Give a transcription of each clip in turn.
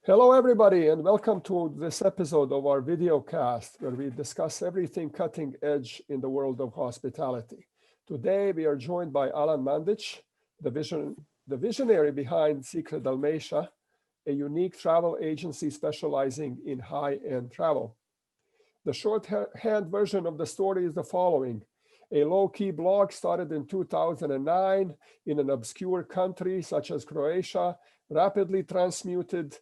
Hello, everybody, and welcome to this episode of our video cast, where we discuss everything cutting edge in the world of hospitality. Today, we are joined by Alan Mandić, the visionary behind Secret Dalmatia, a unique travel agency specializing in high-end travel. The shorthand version of the story is the following. A low-key blog started in 2009 in an obscure country such as Croatia, rapidly transmuted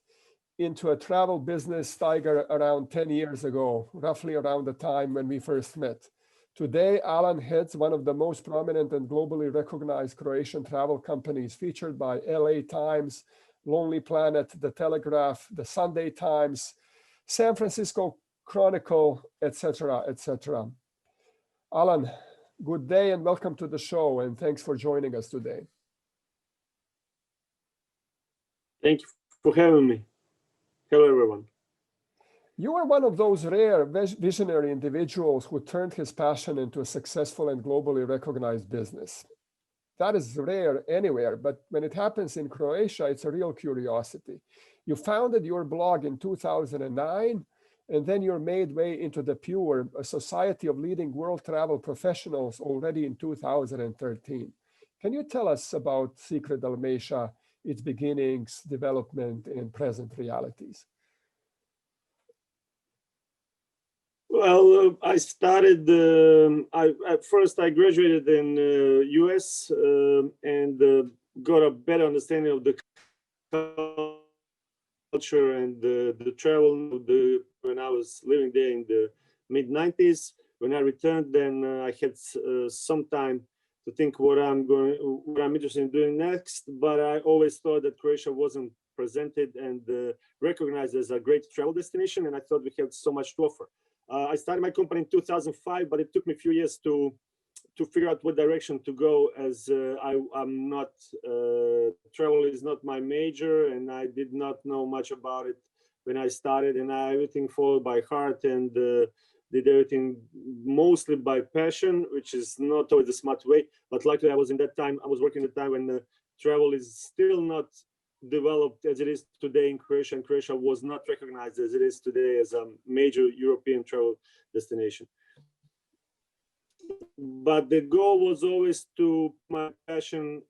into a travel business tiger around 10 years ago, roughly around the time when we first met. Today, Alan heads one of the most prominent and globally recognized Croatian travel companies, featured by LA Times, Lonely Planet, The Telegraph, The Sunday Times, San Francisco Chronicle, etc., etc. Alan, good day and welcome to the show, and thanks for joining us today. Thank you for having me. Hello, everyone. You are one of those rare visionary individuals who turned his passion into a successful and globally recognized business. That is rare anywhere, but when it happens in Croatia, it's a real curiosity. You founded your blog in 2009, and then you made way into the Pure, a society of leading world travel professionals, already in 2013. Can you tell us about Secret Dalmatia, its beginnings, development, and present realities? Well, I started, at first I graduated in US and got a better understanding of the culture and the travel when I was living there in the mid-90s. When I returned, then I had some time to think what I'm interested in doing next, but I always thought that Croatia wasn't presented and recognized as a great travel destination, and I thought we had so much to offer. I started my company in 2005, but it took me a few years to figure out what direction to go, as I'm not, travel is not my major, and I did not know much about it when I started, and everything followed by heart and did everything mostly by passion, which is not always the smart way. But luckily, I was working at the time when travel is still not developed as it is today in Croatia, and Croatia was not recognized as it is today as a major European travel destination. But the goal was always to my passion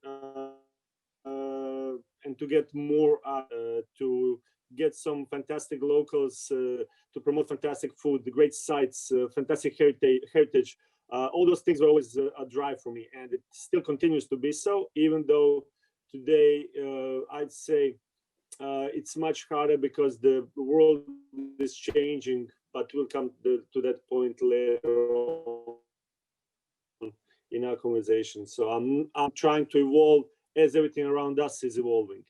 and to get more, to get some fantastic locals, to promote fantastic food, the great sites, fantastic heritage. All those things were always a drive for me, and it still continues to be so, even though today I'd say it's much harder because the world is changing, but we'll come to that point later on in our conversation. So I'm trying to evolve as everything around us is evolving.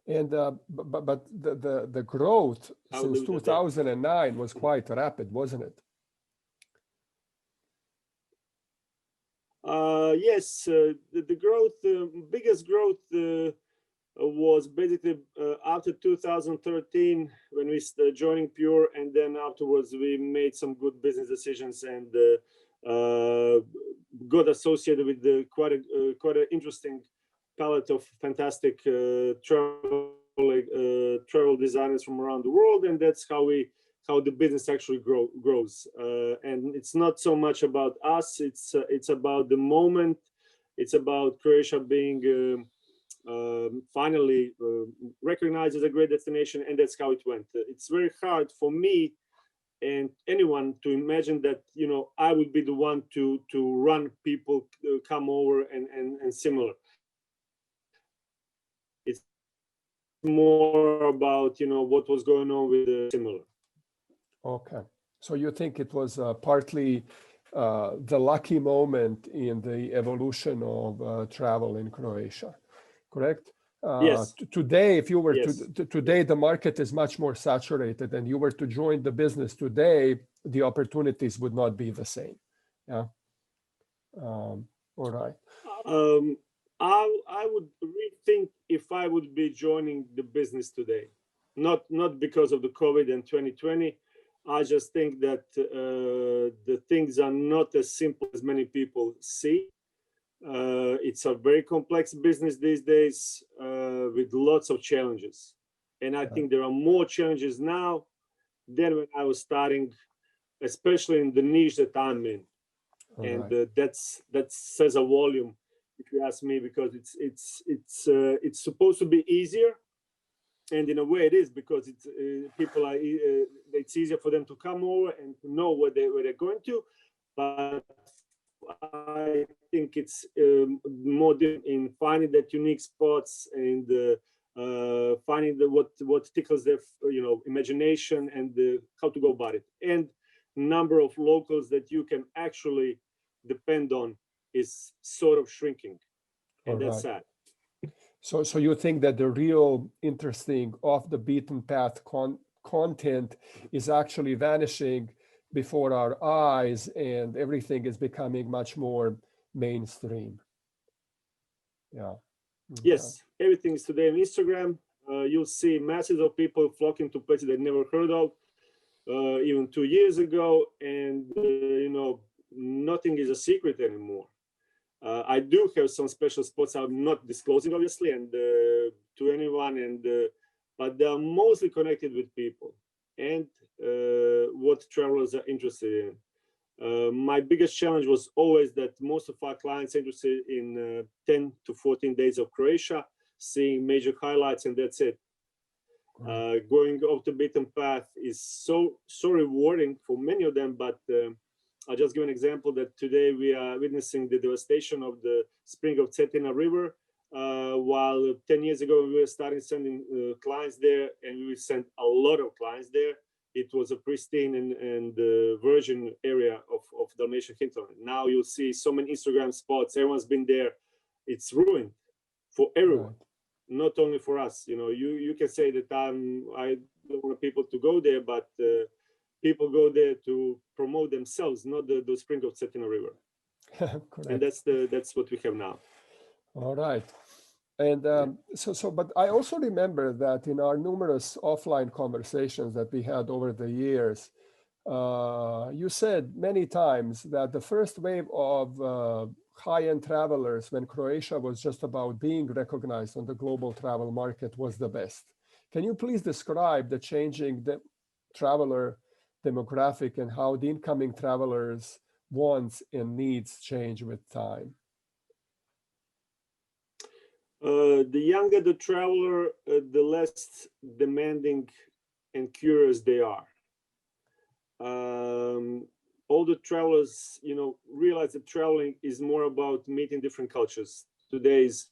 And but the growth since 2009 was quite rapid, wasn't it? Yes, the growth, biggest growth was basically after 2013 when we started joining Pure, and then afterwards we made some good business decisions and got associated with quite an interesting palette of fantastic travel designers from around the world, and that's how the business actually grows. And it's not so much about us; it's about the moment. It's about Croatia being finally recognized as a great destination, and that's how it went. It's very hard for me and anyone to imagine that I would be the one to run people come over and similar. It's more about what was going on with the similar. Okay, so you think it was partly the lucky moment in the evolution of travel in Croatia, correct? Yes. Today, if you were yes. today, the market is much more saturated, and you were to join the business today, the opportunities would not be the same. Yeah. All right. I would rethink if I would be joining the business today, not because of the COVID and 2020. I just think that the things are not as simple as many people see. It's a very complex business these days with lots of challenges. And I think there are more challenges now than when I was starting, especially in the niche that I'm in. And that says a volume, if you ask me, because it's supposed to be easier, and in a way it is, because it's people are it's easier for them to come over and to know where they're going to. But I think it's more in finding that unique spots and finding what tickles their imagination and how to go about it. And number of locals that you can actually depend on is sort of shrinking, and that's sad. So you think that the real interesting off the beaten path content is actually vanishing before our eyes, and everything is becoming much more mainstream. Yeah. Yes, everything is today on Instagram. You'll see masses of people flocking to places they never heard of, even 2 years ago, and nothing is a secret anymore. I do have some special spots I'm not disclosing, obviously, and to anyone, and but they are mostly connected with people and what travelers are interested in. My biggest challenge was always that most of our clients are interested in 10 to 14 days of Croatia, seeing major highlights, and that's it. Going off the beaten path is so rewarding for many of them, but I'll just give an example that today we are witnessing the devastation of the spring of Cetina River, while 10 years ago we were starting sending clients there, and we sent a lot of clients there. It was a pristine and virgin area of Dalmatian hinterland. Now you'll see so many Instagram spots. Everyone's been there. It's ruined for everyone, not only for us. You can say that I don't want people to go there, but people go there to promote themselves, not the spring of Cetina River. And that's what we have now. All right. And but I also remember that in our numerous offline conversations that we had over the years, you said many times that the first wave of high-end travelers, when Croatia was just about being recognized on the global travel market, was the best. Can you please describe the changing traveler demographic and how the incoming travelers' wants and needs change with time? The younger the traveler, the less demanding and curious they are. Older travelers, realize that traveling is more about meeting different cultures. Today is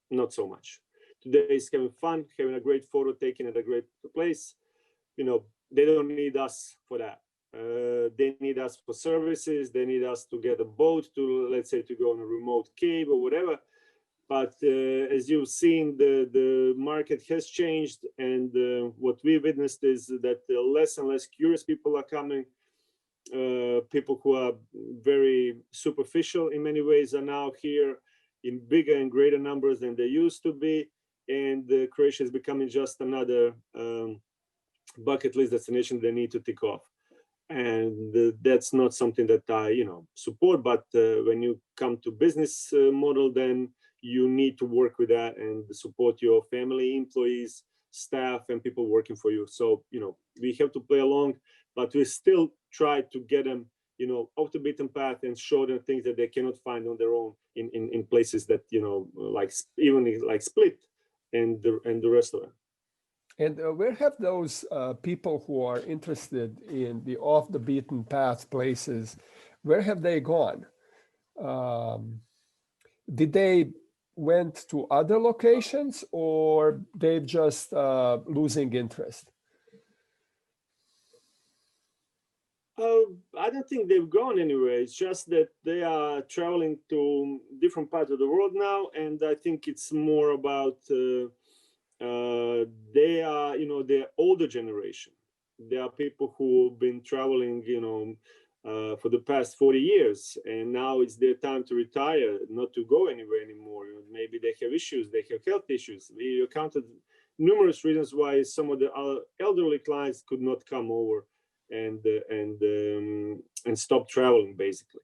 not so much. Today is having fun, having a great photo taken at a great place. They don't need us for that. They need us for services. They need us to get a boat to, let's say, to go on a remote cave or whatever. But as you've seen, the market has changed, and what we witnessed is that less and less curious people are coming. People who are very superficial in many ways are now here in bigger and greater numbers than they used to be, and Croatia is becoming just another bucket list destination they need to tick off. And that's not something that I support, but when you come to business model, then you need to work with that and support your family, employees, staff, and people working for you. So, we have to play along, but we still try to get them, off the beaten path and show them things that they cannot find on their own in places that, like even like Split and the rest of them. And where have those people who are interested in the off the beaten path places, where have they gone? Did they went to other locations, or they just losing interest? I don't think they've gone anywhere. It's just that they are traveling to different parts of the world now, and I think it's more about they are, the older generation. There are people who've been traveling, for the past 40 years, and now it's their time to retire, not to go anywhere anymore. Maybe they have issues, they have health issues. We counted numerous reasons why some of the elderly clients could not come over and stop traveling, basically.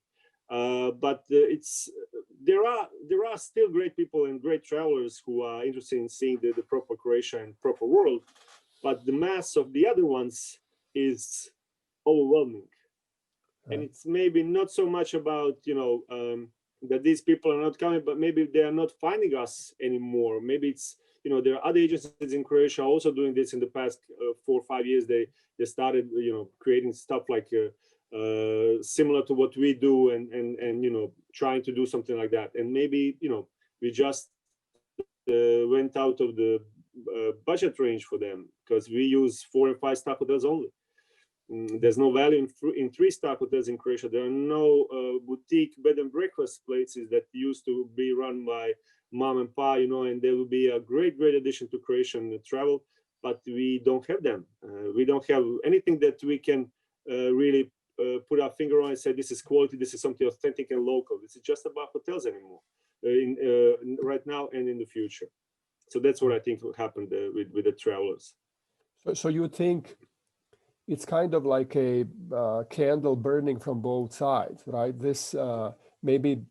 But there are still great people and great travelers who are interested in seeing the proper Croatia and proper world, but the mass of the other ones is overwhelming. And it's maybe not so much about, that these people are not coming, but maybe they are not finding us anymore. Maybe it's, there are other agencies in Croatia also doing this in the past 4 or 5 years. They started, creating stuff like similar to what we do, and trying to do something like that. And maybe, we just went out of the budget range for them, because we use 4 and 5 star hotels only. There's no value in 3-star hotels in Croatia. There are no boutique bed and breakfast places that used to be run by mom and pa, and they will be a great addition to Croatian travel, but we don't have them. We don't have anything that we can really put our finger on and say, this is quality, this is something authentic and local. This is just about hotels anymore, right now and in the future. So that's what I think will happen with the travelers. So you think it's kind of like a candle burning from both sides, right? This maybe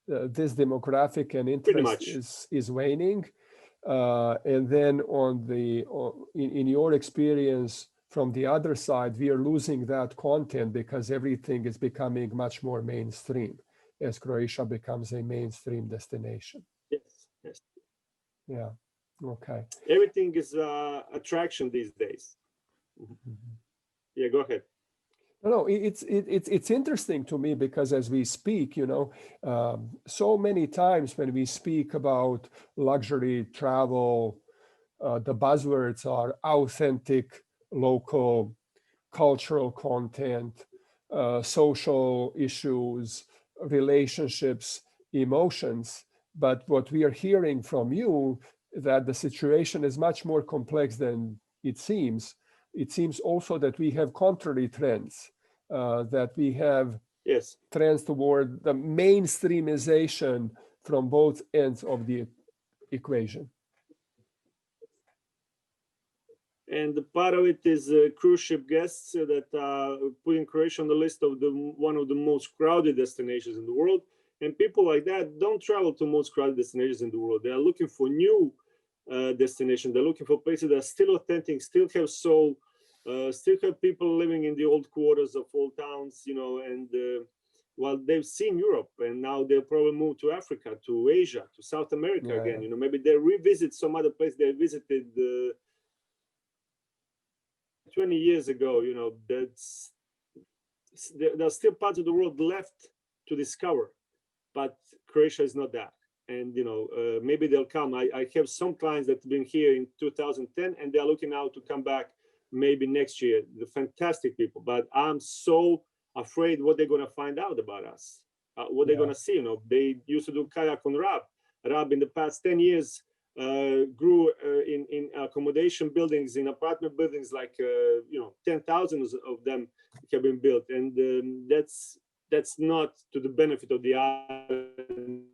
this demographic and interest is waning, and then in your experience from the other side, we are losing that content because everything is becoming much more mainstream as Croatia becomes a mainstream destination. Yes. Yeah. Okay. Everything is attraction these days. Mm-hmm. Yeah, go ahead. No, it's interesting to me because as we speak, so many times when we speak about luxury travel, the buzzwords are authentic, local, cultural content, social issues, relationships, emotions. But what we are hearing from you, that the situation is much more complex than it seems. It seems also that we have contrary trends, that we have trends toward the mainstreamization from both ends of the equation. And part of it is cruise ship guests that are putting Croatia on the list of one of the most crowded destinations in the world. And people like that don't travel to most crowded destinations in the world. They are looking for new destinations. They're looking for places that are still authentic, still have soul, still have people living in the old quarters of old towns, and while they've seen Europe, and now they'll probably move to Africa, to Asia, to South America again. Maybe they revisit some other place they visited 20 years ago. There's still parts of the world left to discover, but Croatia is not that. And maybe they'll come. I have some clients that have been here in 2010, and they're looking out to come back maybe next year. The fantastic people, but I'm so afraid what they're going to find out about us, what they're going to see. They used to do kayak on Rab. Rab in the past 10 years grew in accommodation buildings, in apartment buildings, like 10,000 of them have been built, and that's not to the benefit of the island.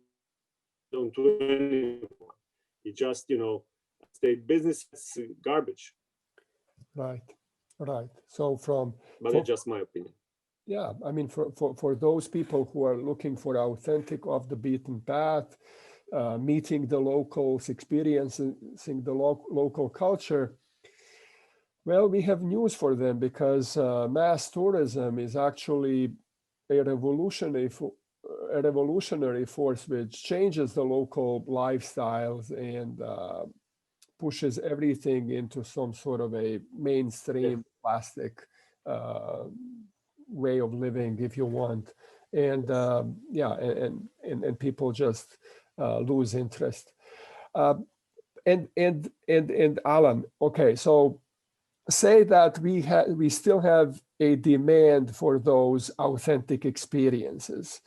Don't do anyone. It just state business is garbage. Right. So but it's just my opinion. Yeah, I mean, for those people who are looking for authentic, off the beaten path, meeting the locals, experiencing the local culture, well, we have news for them, because mass tourism is actually a revolutionary force which changes the local lifestyles and pushes everything into some sort of a mainstream plastic way of living, if you want. And and people just lose interest. And Alan, okay, so say that we still have a demand for those authentic experiences.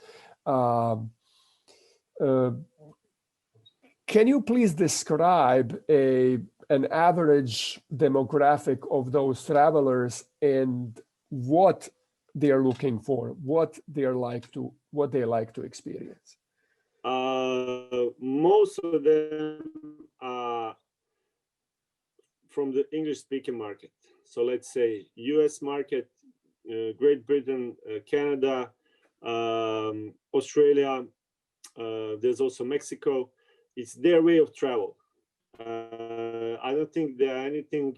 Can you please describe an average demographic of those travelers and what they are looking for, what they like to experience? Most of them are from the English-speaking market. So let's say U.S. market, Great Britain, Canada, Australia, there's also Mexico. It's their way of travel. I don't think there are anything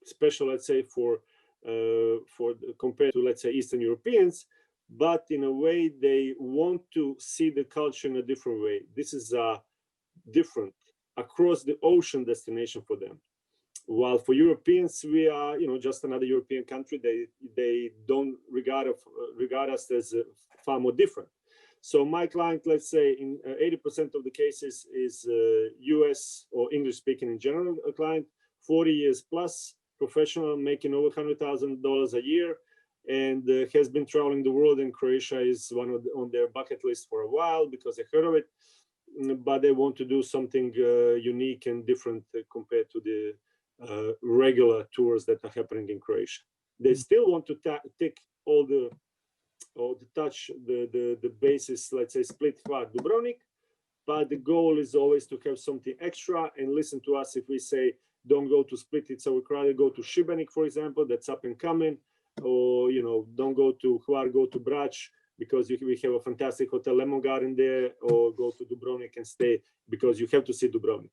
special, let's say, for compared to, let's say, Eastern Europeans, but in a way they want to see the culture in a different way. This is a different across the ocean destination for them. While for Europeans, we are, just another European country. They don't regard us as far more different. So my client, let's say, in 80% of the cases is US or English speaking in general, a client, 40 years plus, professional, making over $100,000 a year, and has been traveling the world. And Croatia is one of on their bucket list for a while because they heard of it, but they want to do something unique and different compared to the regular tours that are happening in Croatia. They still want to tick all the touch the basis, let's say, Split, Hvar, Dubrovnik, but the goal is always to have something extra and listen to us if we say don't go to Split, it's overcrowded, go to Šibenik, for example, that's up and coming, or don't go to Hvar, go to Brač because we have a fantastic hotel Lemon Garden there, or go to Dubrovnik and stay because you have to see Dubrovnik.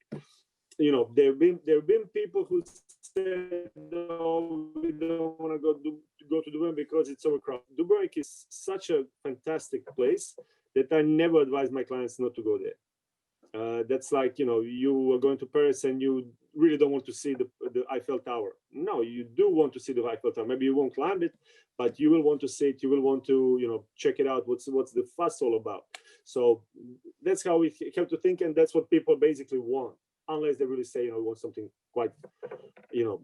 There have been people who said, "No, we don't want to go to Dubrovnik because it's overcrowded." Dubrovnik is such a fantastic place that I never advise my clients not to go there. That's like you are going to Paris and you really don't want to see the Eiffel Tower. No, you do want to see the Eiffel Tower. Maybe you won't climb it, but you will want to see it. You will want to check it out. What's the fuss all about? So that's how we have to think, and that's what people basically want. Unless they really say, we want something quite,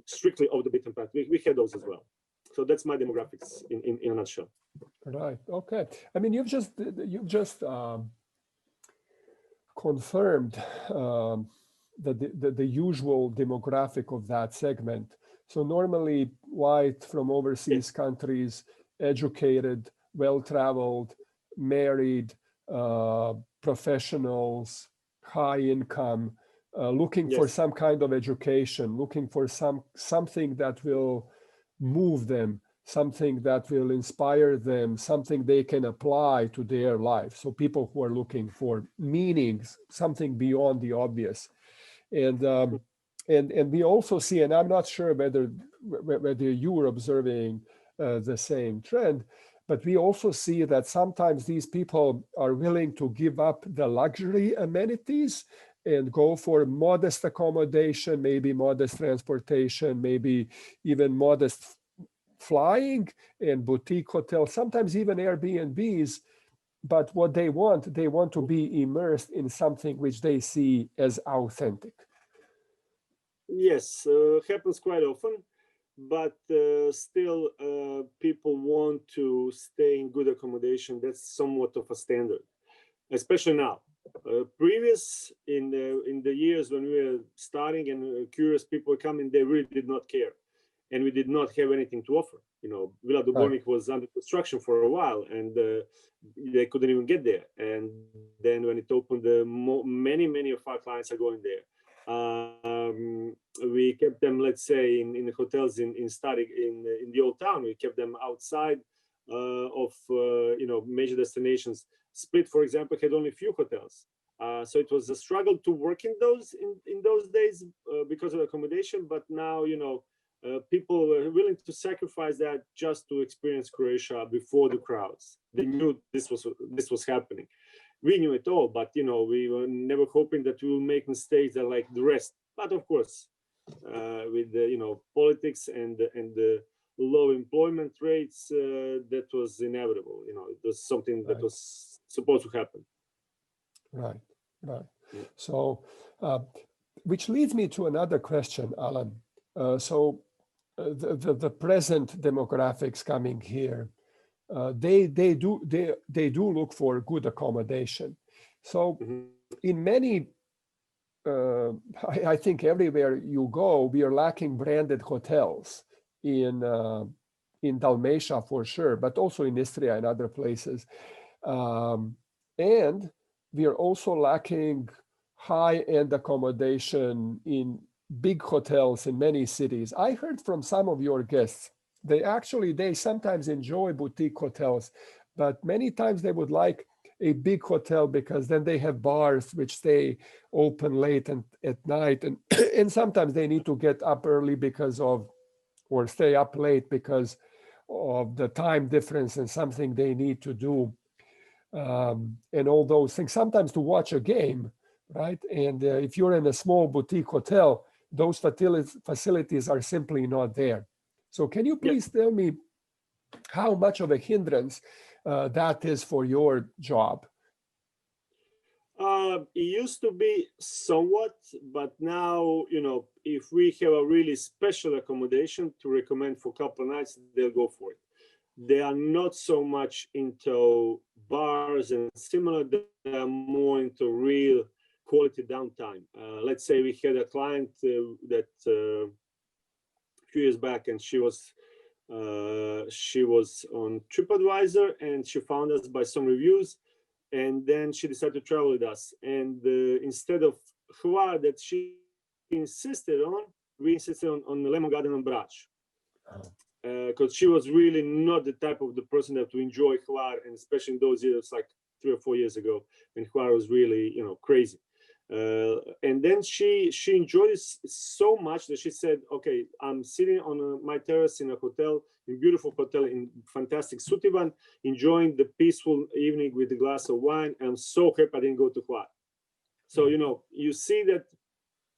strictly off the beaten path. We had those as well. So that's my demographics in a nutshell. Right. Okay. I mean, you've just confirmed the usual demographic of that segment. So normally white from overseas countries, educated, well-traveled, married, professionals, high income, looking for some kind of education, looking for something that will move them, something that will inspire them, something they can apply to their life. So people who are looking for meanings, something beyond the obvious. And we also see, and I'm not sure whether you were observing the same trend, but we also see that sometimes these people are willing to give up the luxury amenities and go for modest accommodation, maybe modest transportation, maybe even modest flying and boutique hotels, sometimes even Airbnbs. But what they want to be immersed in something which they see as authentic. Yes, happens quite often, but still people want to stay in good accommodation. That's somewhat of a standard, especially now. Previous in the years when we were starting and curious people were coming, they really did not care, and we did not have anything to offer. Villa Dubrovnik was under construction for a while, and they couldn't even get there. And then when it opened, many of our clients are going there. We kept them, let's say, in the hotels in the old town. We kept them outside of major destinations. Split, for example, had only a few hotels, so it was a struggle to work in those days because of accommodation. But now, people were willing to sacrifice that just to experience Croatia before the crowds. They knew this was happening. We knew it all, but we were never hoping that we will make mistakes that like the rest. But of course, with the politics and the low employment rates, that was inevitable. It was something that was supposed to happen. Right. So, which leads me to another question, Alan. So, the present demographics coming here, they do look for good accommodation. So, in many, I think everywhere you go, we are lacking branded hotels in Dalmatia for sure, but also in Istria and other places. And we are also lacking high-end accommodation in big hotels in many cities. I heard from some of your guests, they sometimes enjoy boutique hotels, but many times they would like a big hotel because then they have bars which stay open late and at night, and and sometimes they need to get up early because of, or stay up late because of the time difference and something they need to do, and all those things. Sometimes to watch a game, right? And if you're in a small boutique hotel, those facilities are simply not there. So can you please tell me how much of a hindrance that is for your job? It used to be somewhat, but now, if we have a really special accommodation to recommend for a couple of nights, they'll go for it. They are not so much into bars and similar, they are more into real quality downtime. Let's say we had a client that a few years back, and she was on TripAdvisor, and she found us by some reviews, and then she decided to travel with us. And instead of Hvar that she insisted on, we insisted on the Lemon Garden on Brač. Because she was really not the type of the person that would enjoy Hvar, and especially in those years, like 3 or 4 years ago, when Hvar was really, crazy. And then she enjoyed it so much that she said, okay, I'm sitting on my terrace in a hotel, in beautiful hotel in fantastic Sutivan, enjoying the peaceful evening with a glass of wine. I'm so happy I didn't go to Hvar. So, you see that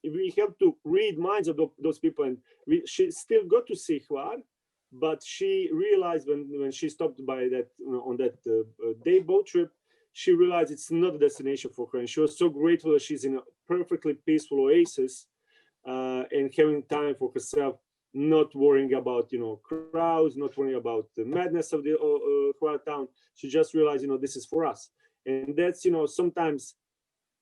we have to read minds of those people, and she still got to see Hvar, but she realized when she stopped by that, on that day boat trip, she realized it's not a destination for her. And she was so grateful that she's in a perfectly peaceful oasis and having time for herself, not worrying about, crowds, not worrying about the madness of the Hvar town. She just realized, this is for us. And that's, sometimes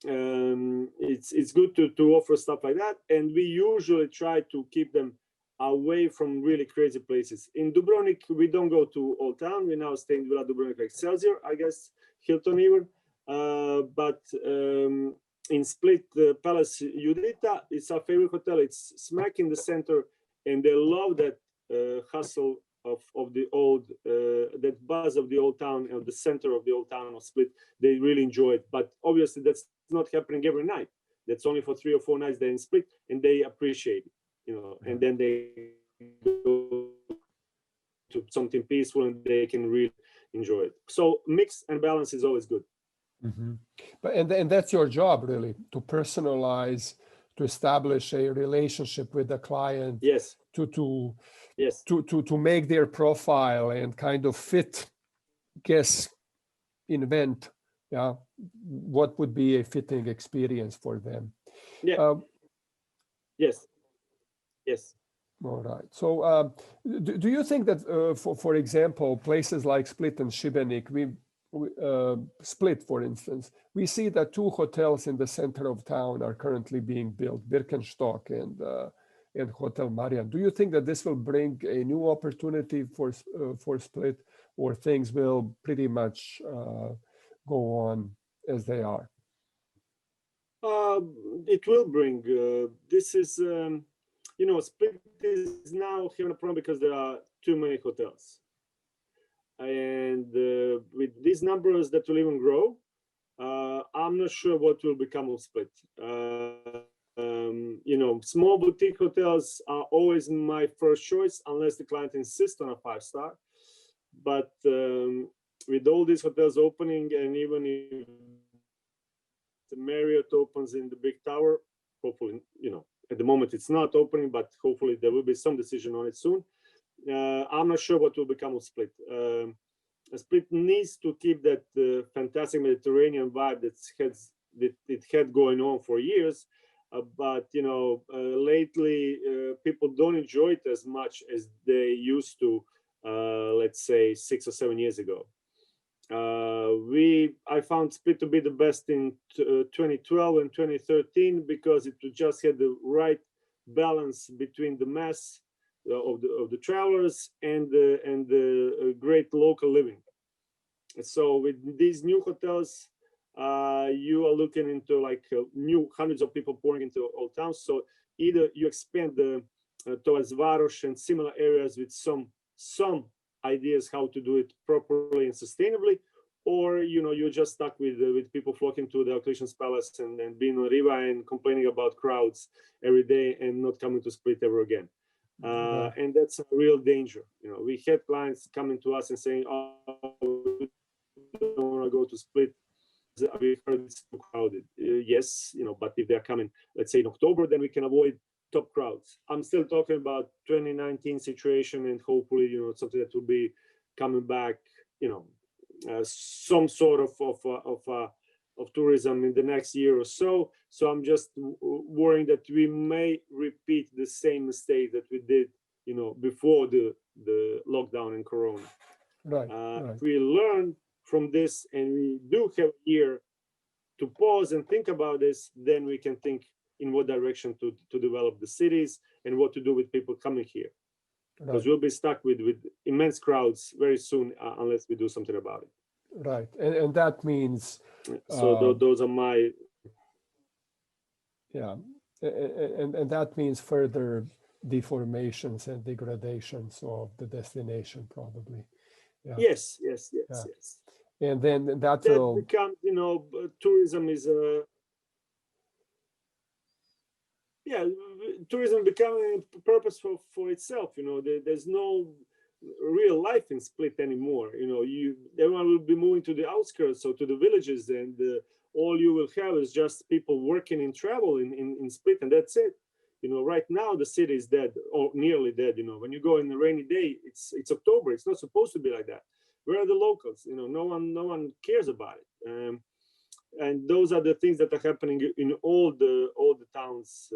it's good to offer stuff like that. And we usually try to keep them away from really crazy places. In Dubrovnik, we don't go to Old Town. We now stay in Villa Dubrovnik Excelsior, I guess, Hilton even. But in Split, Palace Judita, it's our favorite hotel. It's smack in the center, and they love that hustle of the old, that buzz of the old town, of the center of the old town of Split. They really enjoy it. But obviously, that's not happening every night. That's only for 3 or 4 nights they're in Split, and they appreciate it. And then they go to something peaceful and they can really enjoy it. So mix and balance is always good. Mm-hmm. But and that's your job, really, to personalize, to establish a relationship with the client. Yes. To make their profile and kind of invent, what would be a fitting experience for them. Yes. All right. So do you think that, for example, places like Split and Šibenik, Split, for instance, we see that 2 hotels in the center of town are currently being built, Birkenstock and Hotel Marian. Do you think that this will bring a new opportunity for Split, or things will pretty much go on as they are? It will bring. This is, Split is now having a problem because there are too many hotels. And with these numbers that will even grow, I'm not sure what will become of Split. Small boutique hotels are always my first choice, unless the client insists on a 5-star. But with all these hotels opening, and even if the Marriott opens in the big tower, hopefully, at the moment it's not opening, but hopefully there will be some decision on it soon. I'm not sure what will become of Split. Split needs to keep that fantastic Mediterranean vibe that it had going on for years. But lately people don't enjoy it as much as they used to, let's say 6 or 7 years ago. I found Split to be the best in 2012 and 2013 because it just had the right balance between the mass of the travelers and the great local living. So with these new hotels, you are looking into like new hundreds of people pouring into old towns. So either you expand towards Varoš and similar areas with some ideas how to do it properly and sustainably, or you're just stuck with people flocking to the Diocletian's palace and being on Riva and complaining about crowds every day and not coming to Split ever again. And that's a real danger. We had clients coming to us and saying, "Oh, we don't want to go to Split. We heard it's too crowded." Yes, but if they're coming, let's say in October, then we can avoid top crowds. I'm still talking about 2019 situation, and hopefully, something that will be coming back. Some sort of tourism in the next year or so. So I'm just worrying that we may repeat the same mistake that we did, before the lockdown and Corona. Right. If we learn from this and we do have a year to pause and think about this, then we can think in what direction to develop the cities and what to do with people coming here. Because we'll be stuck with immense crowds very soon unless we do something about it. Right, and that means so those are my and that means further deformations and degradations of the destination, probably. Yes. And then that will become, tourism is tourism becoming purposeful for itself. There's no real life in Split anymore. Everyone will be moving to the outskirts or to the villages, and all you will have is just people working in travel in Split, and that's it. Right now the city is dead or nearly dead. When you go in a rainy day, it's October. It's not supposed to be like that. Where are the locals? No one cares about it. And those are the things that are happening in all the towns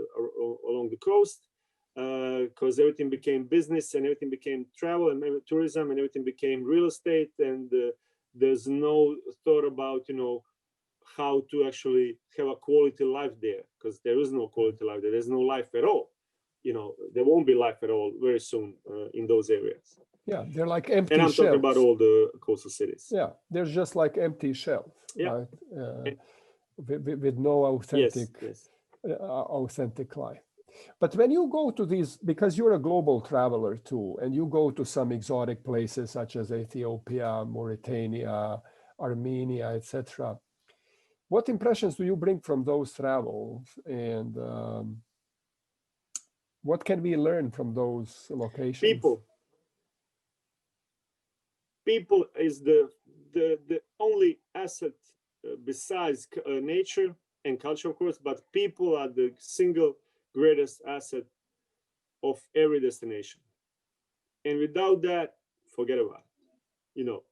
along the coast, because everything became business and everything became travel and tourism and everything became real estate, and there's no thought about how to actually have a quality life there, because there is no quality life there. There's no life at all. There won't be life at all very soon in those areas. Yeah, they're like empty and I'm shells. talking about all the coastal cities. Yeah, they're just like empty shells, right? With no authentic, authentic life. But when you go to these, because you're a global traveler too, and you go to some exotic places such as Ethiopia, Mauritania, Armenia, etc., what impressions do you bring from those travels, and what can we learn from those locations? People is the only asset besides nature and culture, of course, but people are the single greatest asset of every destination. And without that, forget about it.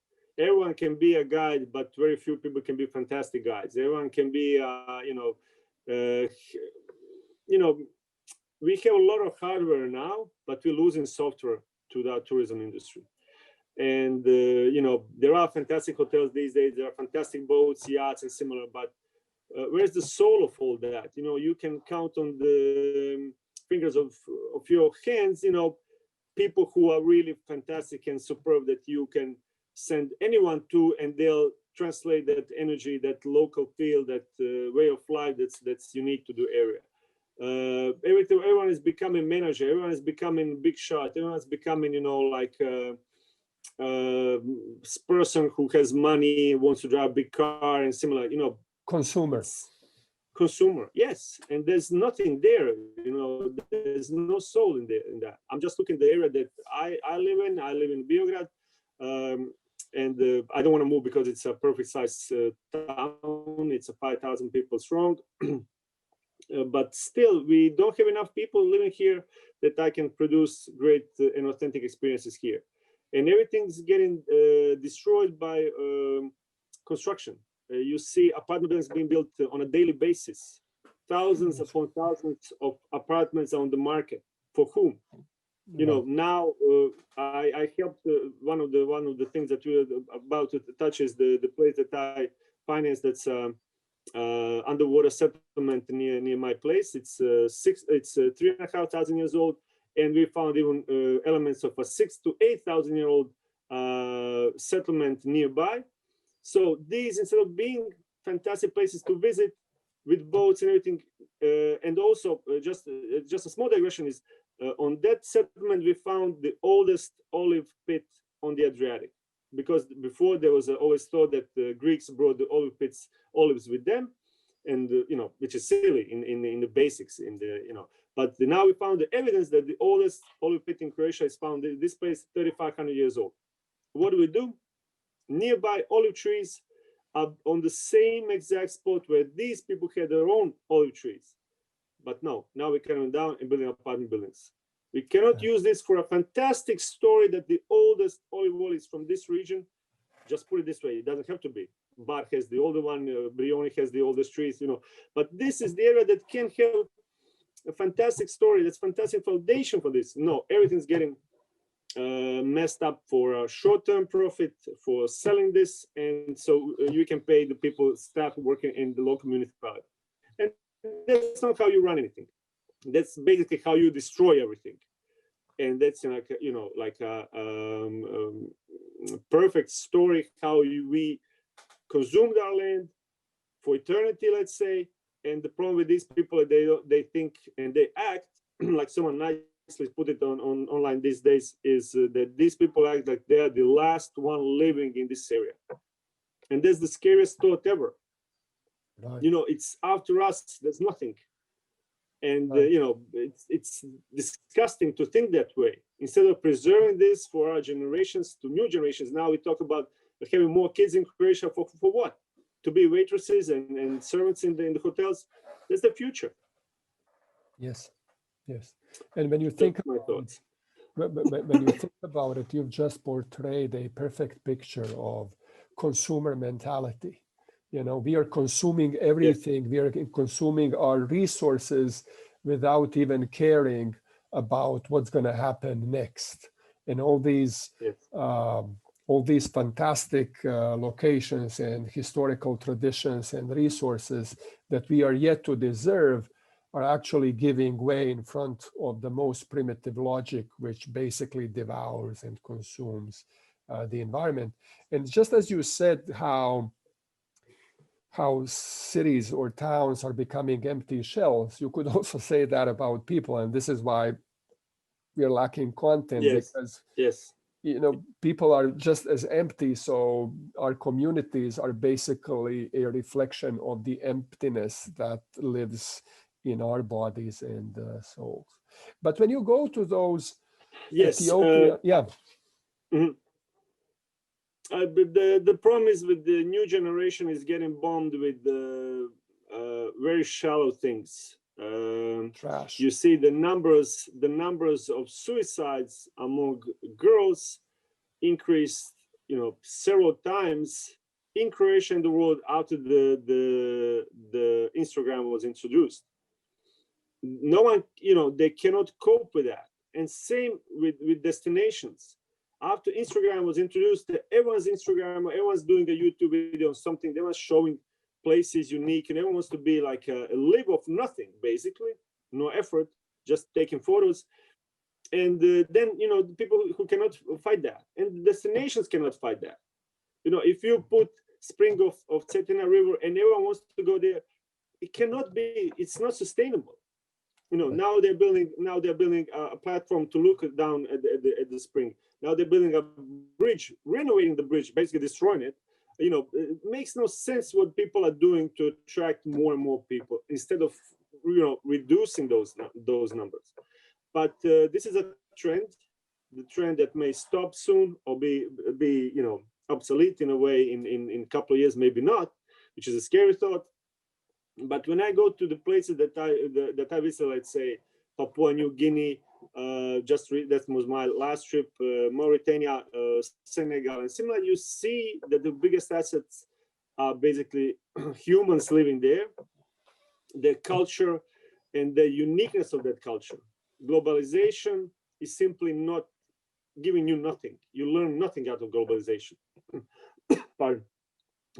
Everyone can be a guide, but very few people can be fantastic guides. Everyone can be, we have a lot of hardware now, but we're losing software to the tourism industry. And, there are fantastic hotels these days. There are fantastic boats, yachts, and similar, but where's the soul of all that? You can count on the fingers of your hands, people who are really fantastic and superb that you can send anyone to, and they'll translate that energy, that local feel, that way of life that's unique to the area. Everyone is becoming manager. Everyone is becoming big shot. Everyone's becoming, person who has money, wants to drive a big car and similar, Consumer, yes. And there's nothing there, there's no soul in that. I'm just looking at the area that I live in. I live in Beograd. And I don't want to move because it's a perfect size town. It's a 5,000 people strong. But still, we don't have enough people living here that I can produce great and authentic experiences here. And everything's getting destroyed by construction. You see apartment buildings being built on a daily basis. Thousands upon thousands of apartments on the market. For whom? Now I helped one of the things that we're about to touch is the place that I financed. That's underwater settlement near my place. It's 3,500 years old, and we found even elements of a 6,000 to 8,000 year old settlement nearby. So these, instead of being fantastic places to visit with boats and everything, and also just a small digression is on that settlement we found the oldest olive pit on the Adriatic, because before there was always thought that the Greeks brought the olives with them, and which is silly in the basics, But now we found the evidence that the oldest olive pit in Croatia is found in this place, 3,500 years old. What do? Nearby olive trees are on the same exact spot where these people had their own olive trees. But no, now we're coming down and building apartment buildings. We cannot use this for a fantastic story that the oldest olive oil is from this region. Just put it this way, it doesn't have to be. Bar has the older one, Brioni has the oldest trees, But this is the area that can have a fantastic story. That's fantastic foundation for this. No, everything's getting messed up for a short-term profit, for selling this, and so you can pay the people, staff working in the local municipality. And that's not how you run anything. That's basically how you destroy everything. And that's like a perfect story how we consumed our land for eternity, let's say. And the problem with these people, they think and they act like someone nicely put it on online these days, is that these people act like they are the last one living in this area. And that's the scariest thought ever. Right. It's after us, there's nothing. And right. It's disgusting to think that way. Instead of preserving this for our generations, to new generations, now we talk about having more kids in Croatia for what? To be waitresses and servants in the hotels. That's the future. Yes. And when you think when you think about it, you've just portrayed a perfect picture of consumer mentality. We are consuming everything. Yes. We are consuming our resources without even caring about what's going to happen next. And all these fantastic locations and historical traditions and resources that we are yet to deserve are actually giving way in front of the most primitive logic, which basically devours and consumes the environment. And just as you said, how cities or towns are becoming empty shells, you could also say that about people. And this is why we're lacking content, because people are just as empty. So our communities are basically a reflection of the emptiness that lives in our bodies and souls. But when you go to those Ethiopia, Mm-hmm. But the problem is with the new generation is getting bombed with very shallow things. Trash. You see the numbers of suicides among girls increased, several times in Croatia and the world after the Instagram was introduced. No one, they cannot cope with that. And same with destinations. After Instagram was introduced, everyone's doing a YouTube video on something. They were showing places unique, and everyone wants to be like a live of nothing, basically, no effort, just taking photos. And then, people who cannot fight that, and destinations cannot fight that. If you put spring of Cetina River and everyone wants to go there, it cannot be. It's not sustainable. Now they're building a platform to look down at the spring. Now they're building a bridge, renovating the bridge, basically destroying it. It makes no sense what people are doing to attract more and more people instead of reducing those numbers. But this is a trend, the trend that may stop soon or be obsolete in a way in a couple of years, maybe not, which is a scary thought. But when I go to the places that I visit, let's say Papua New Guinea, that was my last trip, Mauritania, Senegal, and similar, you see that the biggest assets are basically humans living there, their culture, and the uniqueness of that culture. Globalization is simply not giving you nothing. You learn nothing out of globalization. Pardon.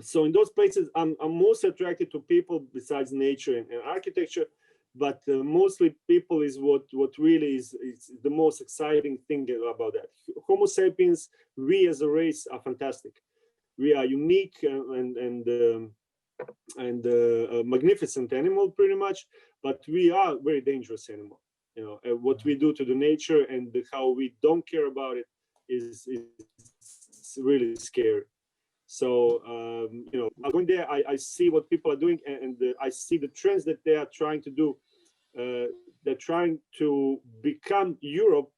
So in those places, I'm most attracted to people besides nature and architecture, but mostly people is what really is the most exciting thing about that. Homo sapiens, we as a race are fantastic. We are unique and a magnificent animal, pretty much, but we are a very dangerous animal. What we do to the nature and how we don't care about it is it's really scary. So, you know, I'm going there, I see what people are doing, and I see the trends that they are trying to do. They're trying to become Europe.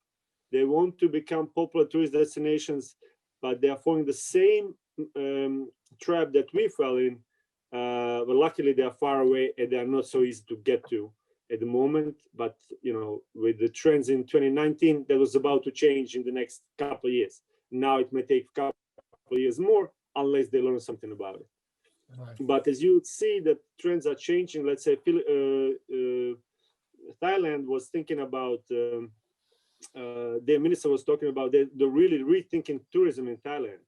They want to become popular tourist destinations, but they are following the same trap that we fell in. But luckily, they are far away and they are not so easy to get to at the moment. But, you know, with the trends in 2019, that was about to change in the next couple of years. Now it may take a couple of years more, unless they learn something about it. Right. But as you see, the trends are changing. Let's say Thailand was thinking about, their minister was talking about they're really rethinking tourism in Thailand.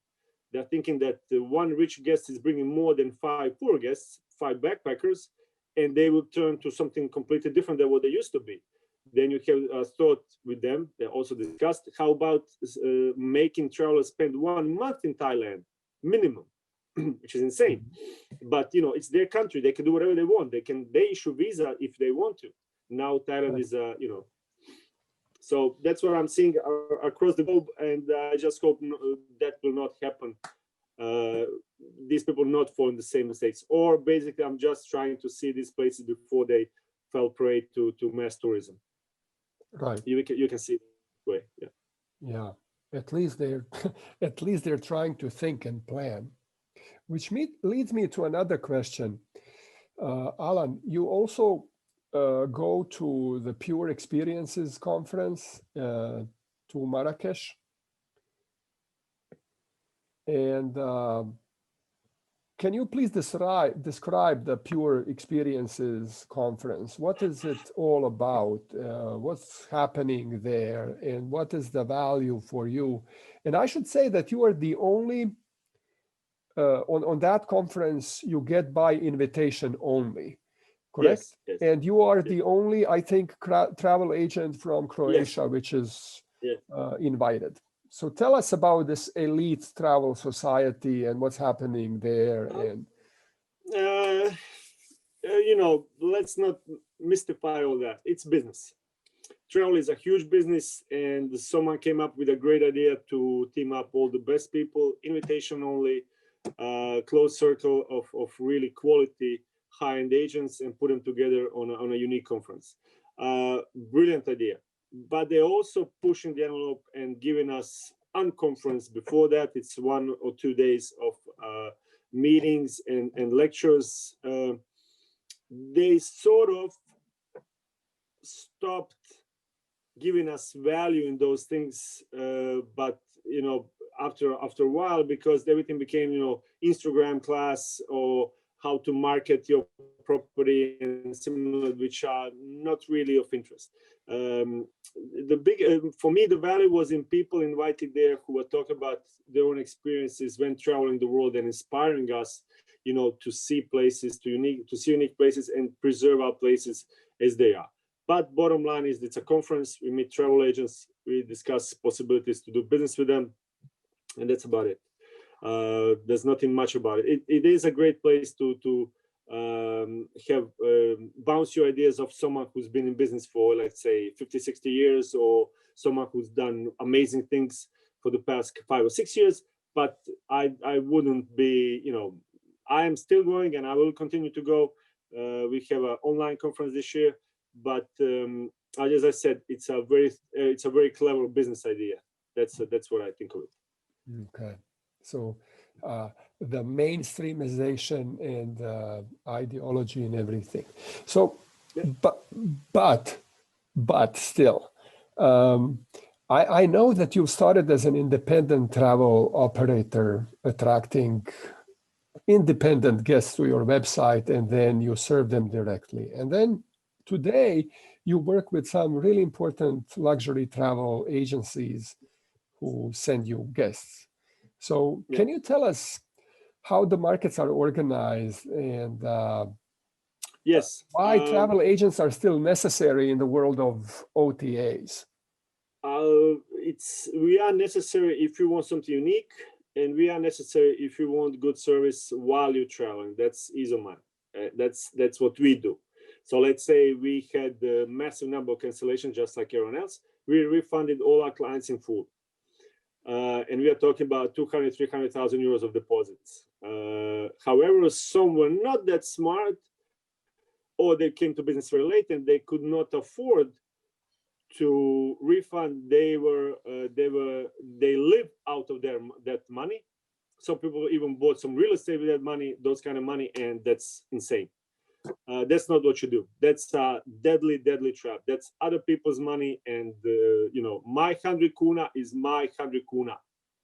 They're thinking that one rich guest is bringing more than 5 poor guests, 5 backpackers, and they will turn to something completely different than what they used to be. Then you have a thought with them. They also discussed how about making travelers spend 1 month in Thailand minimum, which is insane. But you know, it's their country; they can do whatever they want. They issue visa if they want to. Now Thailand is you know. So that's what I'm seeing across the globe, and I just hope that will not happen. These people not fall in the same mistakes, or basically, I'm just trying to see these places before they fell prey to mass tourism. Right. You can see it that way. Yeah. Yeah. At least they're at least they're trying to think and plan, which leads me to another question. Alan, you also go to the Pure Experiences conference to Marrakesh, and can you please describe the Pure Experiences conference? What is it all about? What's happening there, and what is the value for you? And I should say that you are the only on that conference you get by invitation only. Correct? Yes, yes. And you are the only, I think, travel agent from Croatia, Yes. which is Yes. invited. So tell us about this elite travel society and what's happening there. And you know, let's not mystify all that. It's business. Travel is a huge business, and someone came up with a great idea to team up all the best people, invitation only, close circle of really quality high-end agents, and put them together on a unique conference. Brilliant idea. But they're also pushing the envelope and giving us unconference before that. It's 1 or 2 days of meetings and lectures. They sort of stopped giving us value in those things, but you know, after a while, because everything became, you know, Instagram class or how to market your property and similar, which are not really of interest. The big for me, the value was in people invited there who were talking about their own experiences when traveling the world and inspiring us, you know, to see places, to see unique places and preserve our places as they are. But bottom line is, it's a conference. We meet travel agents, we discuss possibilities to do business with them, and that's about it. There's nothing much about it. It is a great place to have bounce your ideas of someone who's been in business for, let's say, 50, 60 years, or someone who's done amazing things for the past 5 or 6 years. But I wouldn't be, you know, I am still going and I will continue to go. We have an online conference this year, but as I said, it's a very clever business idea. That's what I think of it. okay, so the mainstreamization and ideology and everything. So, Yeah. but still, I know that you started as an independent travel operator, attracting independent guests to your website, and then you serve them directly. And then today, you work with some really important luxury travel agencies who send you guests. So can you tell us how the markets are organized, and Yes, why travel agents are still necessary in the world of OTAs? We are necessary if you want something unique, and we are necessary if you want good service while you're traveling. That's easy of mind. That's what we do. So let's say we had a massive number of cancellations, just like everyone else. We refunded all our clients in full. and we are talking about 200, 300,000 euros of deposits. However, some were not that smart, or they came to business very late and they could not afford to refund. They lived out of that money. Some people even bought some real estate with that money, those kind of money, and that's insane. That's not what you do. That's a deadly trap. That's other people's money, and my 100 kuna is my 100 kuna.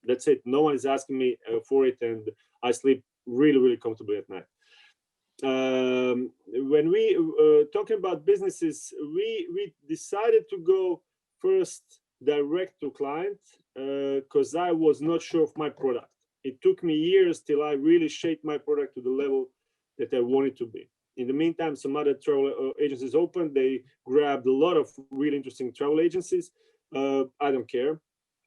That's it. No one is asking me for it, and I sleep really comfortably at night. When we talking about businesses, we decided to go first direct to client because I was not sure of my product. It took me years till I really shaped my product to the level that I wanted to be. In the meantime, some other travel agencies opened. They grabbed a lot of really interesting travel agencies. I don't care.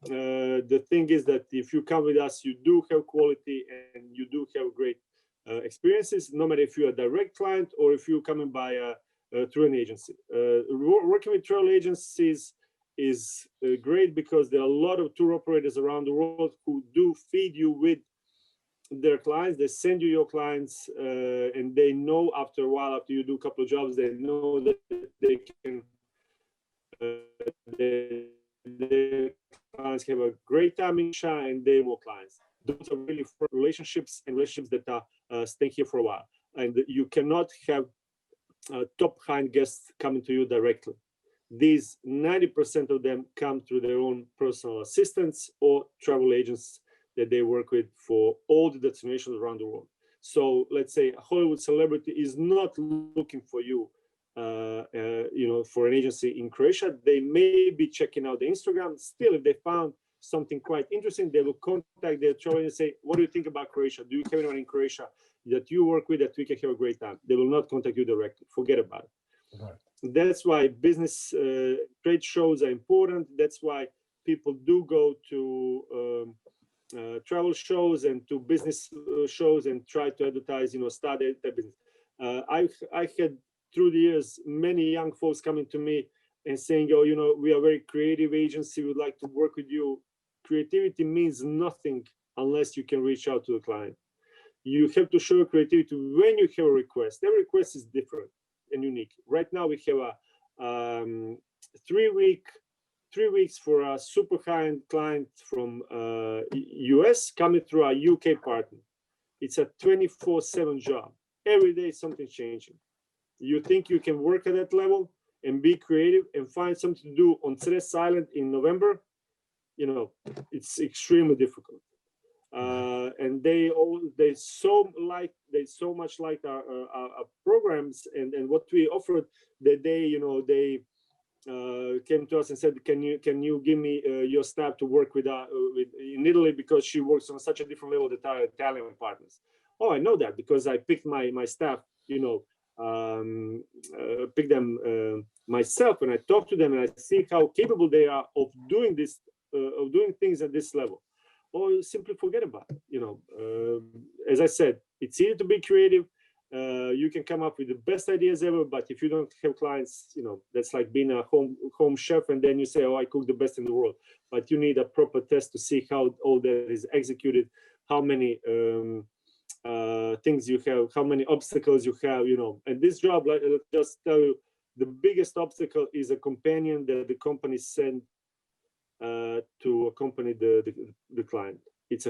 The thing is that if you come with us, you do have quality and you do have great experiences, no matter if you're a direct client or if you're coming by through an agency. Working with travel agencies is great because there are a lot of tour operators around the world who do feed you with their clients. They send you your clients, and they know after a while, after you do a couple of jobs, they know that they can their clients have a great time in Asia, and they more clients. Those are really relationships that are staying here for a while. And you cannot have top high-end guests coming to you directly. These 90% of them come through their own personal assistants or travel agents that they work with for all the destinations around the world. So let's say a Hollywood celebrity is not looking for you, for an agency in Croatia. They may be checking out the Instagram. Still, if they found something quite interesting, they will contact their travel agent and say, what do you think about Croatia? Do you have anyone in Croatia that you work with that we can have a great time? They will not contact you directly. Forget about it. Right. That's why business trade shows are important. That's why people do go to travel shows and to business shows and try to advertise, start their business. I had through the years many young folks coming to me and saying, oh, we are a very creative agency, we would like to work with you. Creativity means nothing unless you can reach out to the client. You have to show creativity when you have a request. Every request is different and unique. Right now we have a 3 weeks for a super high-end client from US coming through our UK partner. It's a 24/7 job. Every day something changing. You think you can work at that level and be creative and find something to do on Ceres Island in November? It's extremely difficult. And they so much liked our programs and what we offered, that they came to us and said, can you give me your staff to work with in Italy, because she works on such a different level with our Italian partners. Oh, I know that because I picked my staff, pick them myself, and I talk to them and I see how capable they are of doing this, of doing things at this level. Or simply forget about it. As I said, it's easy to be creative. You can come up with the best ideas ever, but if you don't have clients, that's like being a home chef, and then you say, oh, I cook the best in the world. But you need a proper test to see how all that is executed, how many things you have, how many obstacles you have, And this job, let's just tell you, the biggest obstacle is a companion that the company sent to accompany the client. It's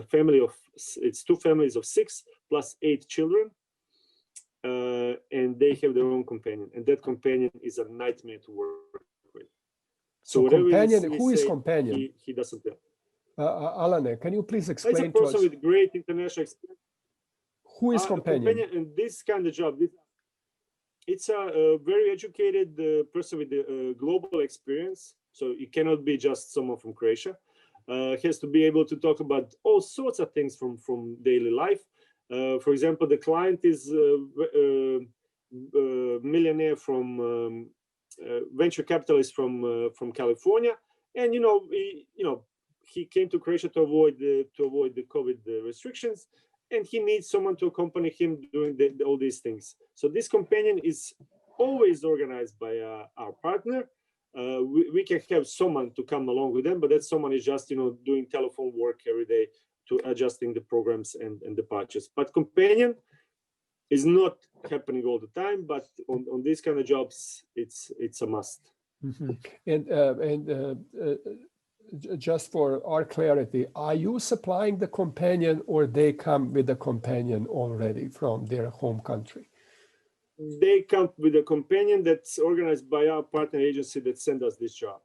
it's 2 families of 6 plus 8 children, and they have their own companion, and that companion is a nightmare to work with. So companion, who is companion? He doesn't tell. Alan, can you please explain to us? It's a person with great international experience. Who is companion? In this kind of job, it's a very educated person with global experience. So it cannot be just someone from Croatia. He has to be able to talk about all sorts of things from daily life. For example, the client is a millionaire from venture capitalist from California, and he came to Croatia to avoid the COVID restrictions, and he needs someone to accompany him doing all these things. So this companion is always organized by our partner. we can have someone to come along with them, but that someone is just, doing telephone work every day to adjusting the programs and the patches. But companion is not happening all the time, but on these kind of jobs, it's a must. And just for our clarity, are you supplying the companion, or they come with the companion already from their home country? They come with a companion that's organized by our partner agency that sent us this job.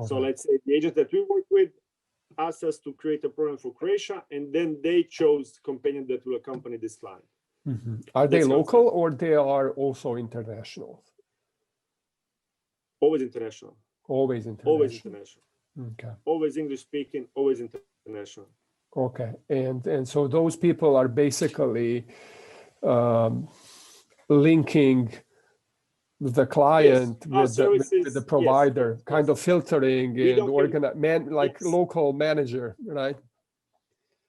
So let's say the agent that we work with asked us to create a program for Croatia, and then they chose the companion that will accompany this client. Are they local, or they are also international? Always international. Always international. Always international. Okay. Always English speaking, always international. Okay. And so those people are basically linking the client with the provider, kind of filtering and local manager, right?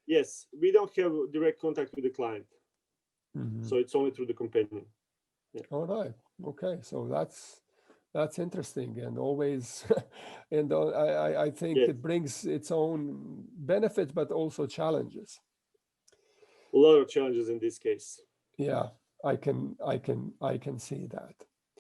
Yes, we don't have direct contact with the client. So it's only through the companion. Yeah. All right. Okay. So that's interesting, and always, and I think it brings its own benefits, but also challenges. A lot of challenges in this case. Yeah, I can see that.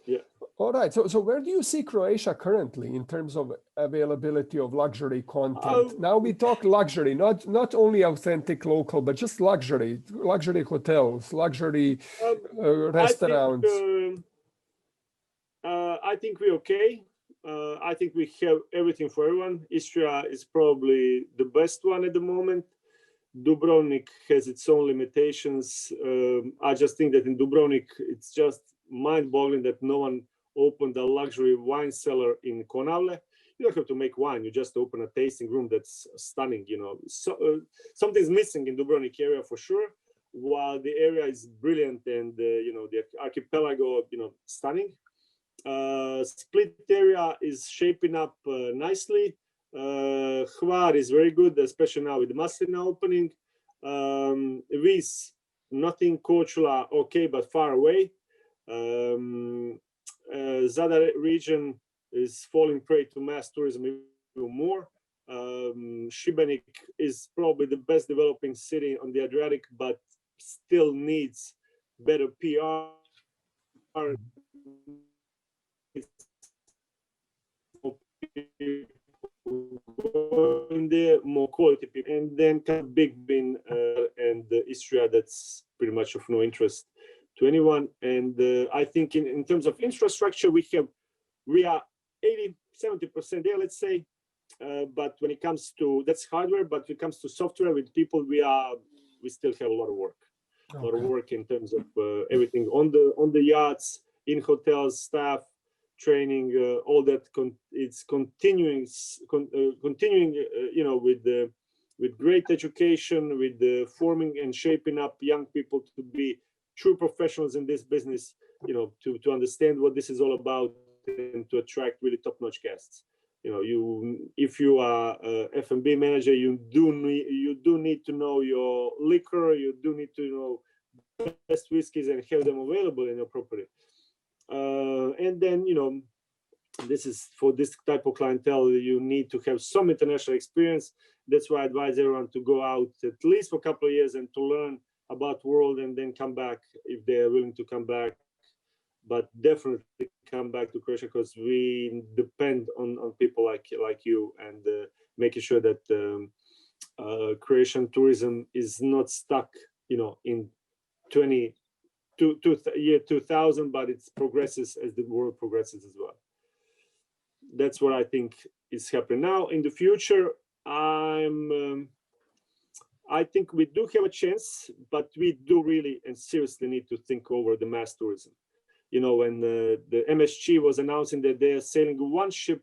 Yeah. All right. So where do you see Croatia currently in terms of availability of luxury content? Now we talk luxury, not only authentic local, but just luxury hotels, luxury restaurants. I think we're okay. I think we have everything for everyone. Istria is probably the best one at the moment. Dubrovnik has its own limitations. I just think that in Dubrovnik, it's just mind-boggling that no one opened a luxury wine cellar in Konavle. You don't have to make wine. You just open a tasting room that's stunning. So, something's missing in Dubrovnik area for sure. While the area is brilliant and the archipelago, stunning. Split area is shaping up nicely. Hvar is very good, especially now with the Maslina opening. Vis, nothing. Korčula, okay, but far away. Zadar region is falling prey to mass tourism even more. Šibenik is probably the best developing city on the Adriatic, but still needs better PR. In there, more quality people, and then kind of Big Bin and Istria, that's pretty much of no interest to anyone. And I think in terms of infrastructure, we are 80-70% there, let's say. But when it comes to, that's hardware, but when it comes to software with people, we still have a lot of work. A lot of work in terms of everything on the yachts, in hotels, staff, training, all that. It's continuing, with great education, with forming and shaping up young people to be true professionals in this business. To understand what this is all about and to attract really top-notch guests. If you are a F&B manager, you do need to know your liquor. You do need to know best whiskeys and have them available in your property. And then, this is for this type of clientele, you need to have some international experience. That's why I advise everyone to go out at least for a couple of years and to learn about the world and then come back if they're willing to come back. But definitely come back to Croatia because we depend on people like you and making sure that Croatian tourism is not stuck, in year 2000, but it progresses as the world progresses as well. That's what I think is happening now. In the future, I think we do have a chance, but we do really and seriously need to think over the mass tourism. When the MSG was announcing that they are sailing one ship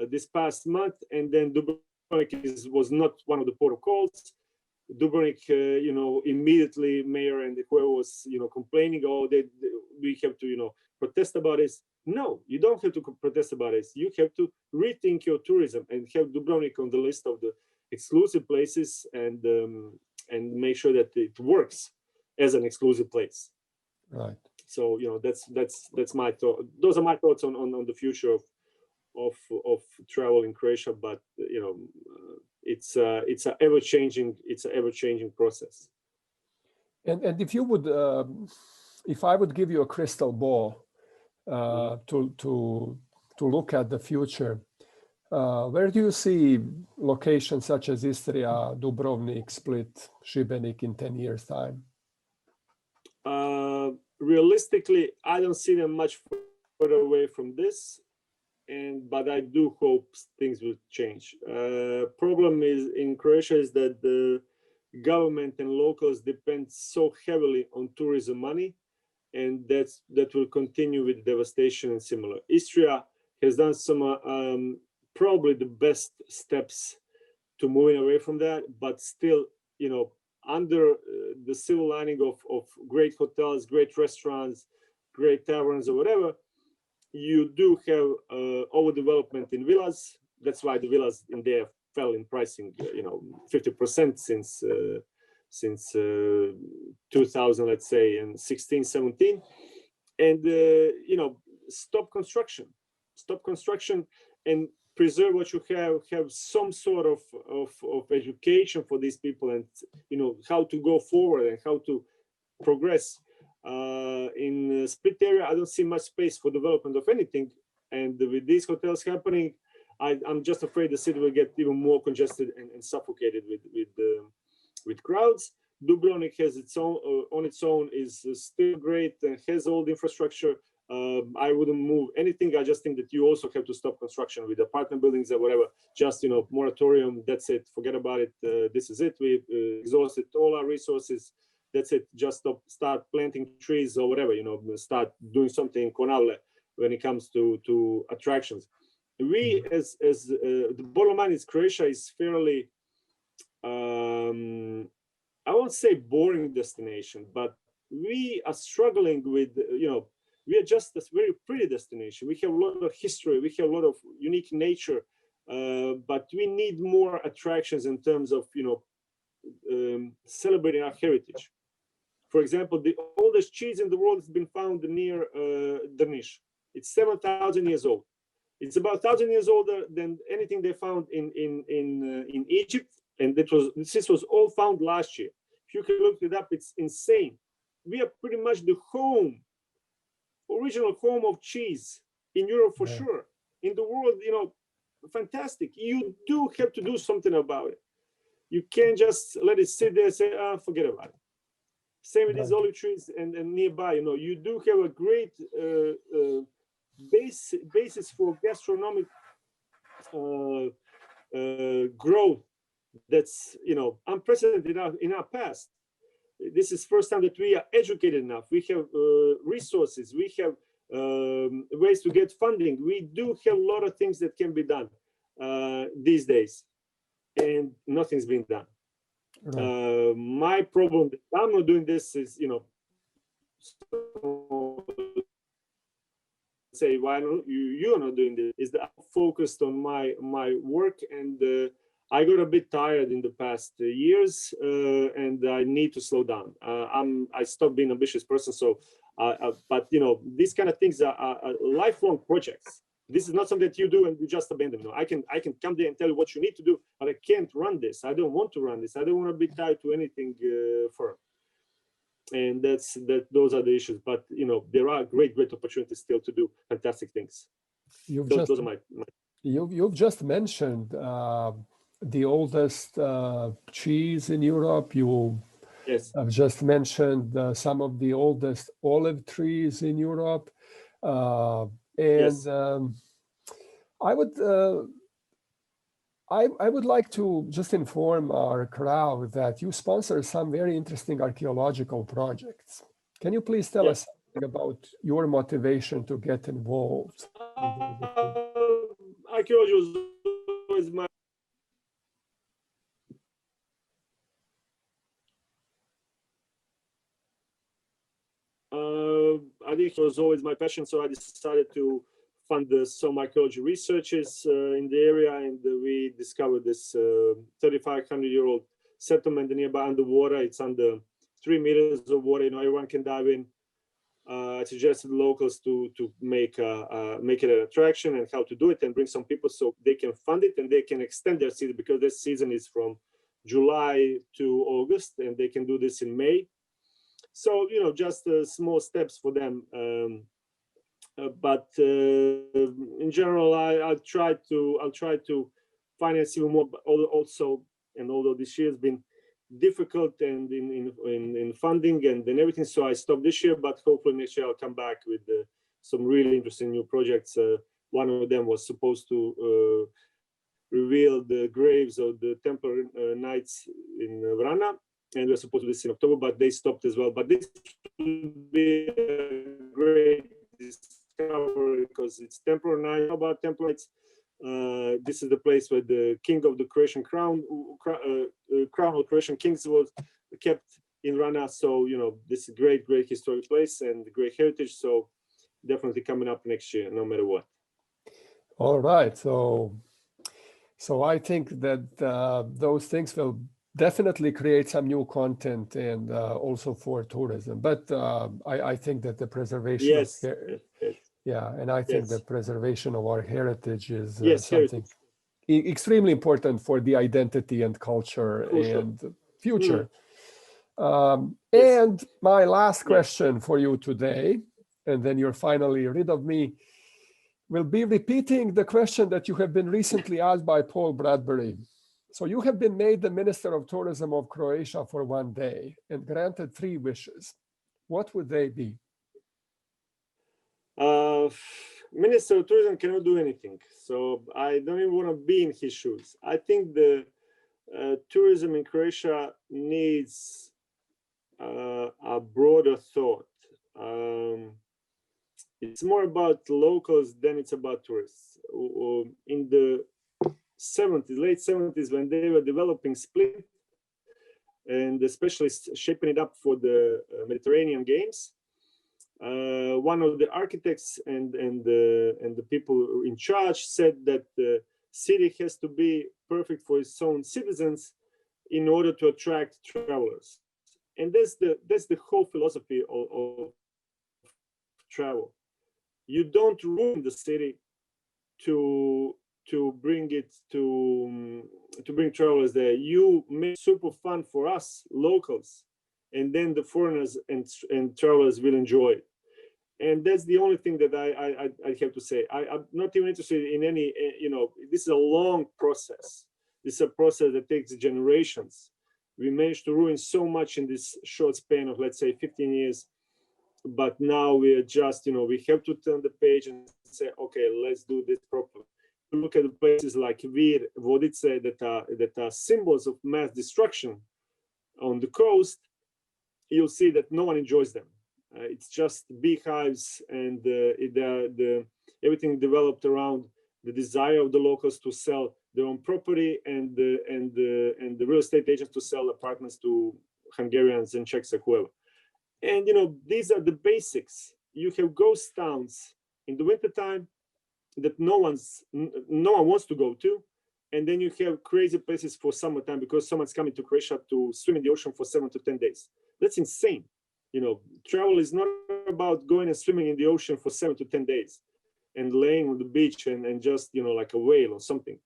this past month, and then Dubrovnik was not one of the port of calls. Dubrovnik, immediately mayor and whoever was, complaining, we have to, protest about this. No, you don't have to protest about this. You have to rethink your tourism and have Dubrovnik on the list of the exclusive places and make sure that it works as an exclusive place. Right. So, that's my thought. Those are my thoughts on the future of of travel in Croatia, but it's a ever-changing process. And if you would, if I would give you a crystal ball to look at the future, where do you see locations such as Istria, Dubrovnik, Split, Šibenik in 10 years' time? Realistically, I don't see them much further away from this, but I do hope things will change. Problem is in Croatia is that the government and locals depend so heavily on tourism money, and that will continue with devastation and similar. Istria has done some probably the best steps to moving away from that, but still, under the silver lining of great hotels, great restaurants, great taverns or whatever, you do have overdevelopment in villas. That's why the villas in there fell in pricing, 50% since 2000, let's say, and 16, 17. And, stop construction and preserve what you have some sort of education for these people, and how to go forward and how to progress. In Split area, I don't see much space for development of anything, and with these hotels happening, I'm just afraid the city will get even more congested and suffocated with crowds. Dubrovnik has its own on its own is still great and has all the infrastructure. I wouldn't move anything. I just think that you also have to stop construction with apartment buildings or whatever. Just moratorium. That's it. Forget about it. This is it. We've exhausted all our resources. That's it. Just start planting trees or whatever. Start doing something in Konavle when it comes to attractions. We as the bottom line is Croatia is fairly I won't say boring destination, but we are struggling with we are just a very pretty destination. We have a lot of history. We have a lot of unique nature, but we need more attractions in terms of celebrating our heritage. For example, the oldest cheese in the world has been found near Drniš. It's 7,000 years old. It's about 1,000 years older than anything they found in Egypt, and this was all found last year. If you can look it up, it's insane. We are pretty much the original home of cheese in Europe for sure. In the world, fantastic. You do have to do something about it. You can't just let it sit there and say, forget about it. Same with these olive trees and nearby. You do have a great basis for gastronomic growth that's unprecedented in our past. This is first time that we are educated enough. We have resources. We have ways to get funding. We do have a lot of things that can be done these days, and nothing's being done. Right. My problem that I'm not doing this is, say, why don't you're not doing this? Is that I'm focused on my work, and I got a bit tired in the past years, and I need to slow down. I stopped being an ambitious person. So, but these kind of things are lifelong projects. This is not something that you do and you just abandon. No, I can come there and tell you what you need to do, but I can't run this. I don't want to run this. I don't want to be tied to anything firm. And those are the issues. But there are great opportunities still to do fantastic things. Those are my. You've just mentioned the oldest cheese in Europe. You have just mentioned some of the oldest olive trees in Europe. I would like to just inform our crowd that you sponsor some very interesting archaeological projects. Can you please tell us something about your motivation to get involved? Archaeology was always my I think it was always my passion, so I decided to fund some archaeology researches in the area, and we discovered this 3,500-year-old settlement nearby underwater. It's under 3 meters of water. Everyone can dive in. I suggested locals to make it an attraction and how to do it, and bring some people so they can fund it and they can extend their season, because this season is from July to August, and they can do this in May. So just small steps for them. But in general, I'll try to finance even more. Also, and although this year has been difficult and in funding and everything, so I stopped this year. But hopefully next year I'll come back with some really interesting new projects. One of them was supposed to reveal the graves of the Templar Knights in Vrana, and we're supposed to do this in October, but they stopped as well. But this will be a great discovery because it's Templar Knights. How about Templar Knights? This is the place where the king of the Croatian crown of Croatian kings was kept in Vrana. So this is a great historic place and great heritage. So definitely coming up next year, no matter what. All right. So I think that those things will definitely create some new content and also for tourism. But I think that the preservation, yes. Yeah, and I think the preservation of our heritage is something extremely important for the identity and culture and future. And my last question for you today, and then you're finally rid of me, will be repeating the question that you have been recently asked by Paul Bradbury. So you have been made the Minister of Tourism of Croatia for one day and granted 3 wishes. What would they be? Minister of Tourism cannot do anything, so I don't even want to be in his shoes. I think the tourism in Croatia needs a broader thought. It's more about locals than it's about tourists. In the 70s, late 70s, when they were developing Split and especially shaping it up for the Mediterranean Games, one of the architects and the people in charge said that the city has to be perfect for its own citizens in order to attract travelers. And that's the whole philosophy of travel. You don't ruin the city to bring travelers there. You make super fun for us locals, and then the foreigners and travelers will enjoy it. And that's the only thing that I have to say. I'm not even interested in any, this is a long process. This is a process that takes generations. We managed to ruin so much in this short span of, let's say, 15 years. But now we are just, we have to turn the page and say, okay, let's do this properly. Look at the places like Vir, Vodice, that are symbols of mass destruction on the coast. You'll see that no one enjoys them. It's just beehives, and everything developed around the desire of the locals to sell their own property and the real estate agents to sell apartments to Hungarians and Czechs or whoever. And these are the basics. You have ghost towns in the wintertime that no one wants to go to, and then you have crazy places for summertime because someone's coming to Croatia to swim in the ocean for 7 to 10 days. That's insane. Travel is not about going and swimming in the ocean for 7 to 10 days and laying on the beach and just like a whale or something.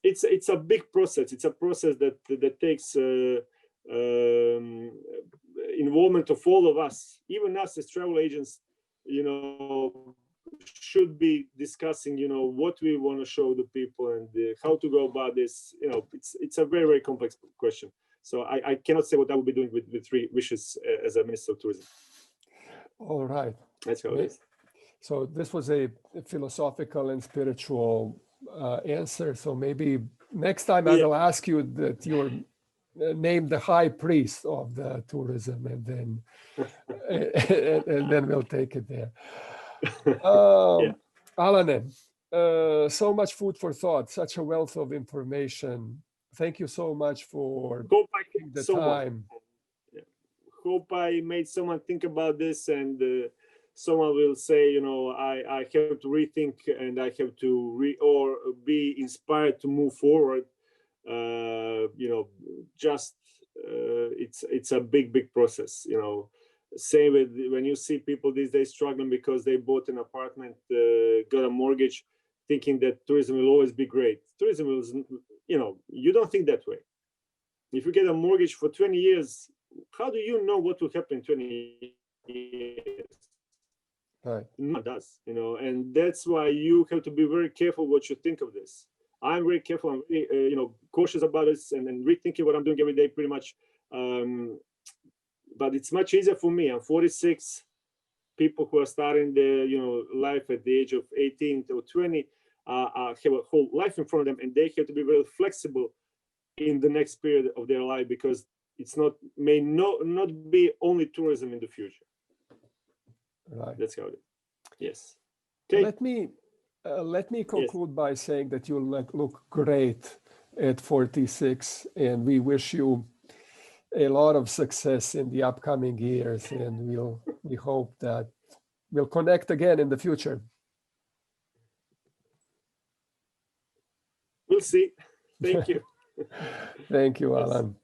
It's a big process. It's a process that takes involvement of all of us, even us as travel agents. Should be discussing what we want to show the people and how to go about this. It's a very, very complex question. So I cannot say what I will be doing with 3 wishes as a Minister of Tourism. All right. That's how it is. So this was a philosophical and spiritual answer. So maybe next time I will ask you that you're named the high priest of the tourism, and then and then we'll take it there. Alan, so much food for thought, such a wealth of information. Thank you so much for taking the time. Hope I made someone think about this, and someone will say, I have to rethink, and I have to or be inspired to move forward. It's a big process. Same with when you see people these days struggling because they bought an apartment, got a mortgage, thinking that tourism will always be great. Tourism is, you don't think that way. If you get a mortgage for 20 years, how do you know what will happen in 20 years? Right. No, it does, and that's why you have to be very careful what you think of this. I'm very careful. I'm really, cautious about this and rethinking what I'm doing every day, pretty much. But it's much easier for me. I'm 46. People who are starting their, life at the age of 18 to 20 have a whole life in front of them, and they have to be very flexible in the next period of their life because it's may not be only tourism in the future. Right. That's how it is. Yes. Okay. Let me conclude by saying that you look great at 46, and we wish you a lot of success in the upcoming years, and we hope that we'll connect again in the future. We'll see. Thank you. Thank you, Alan.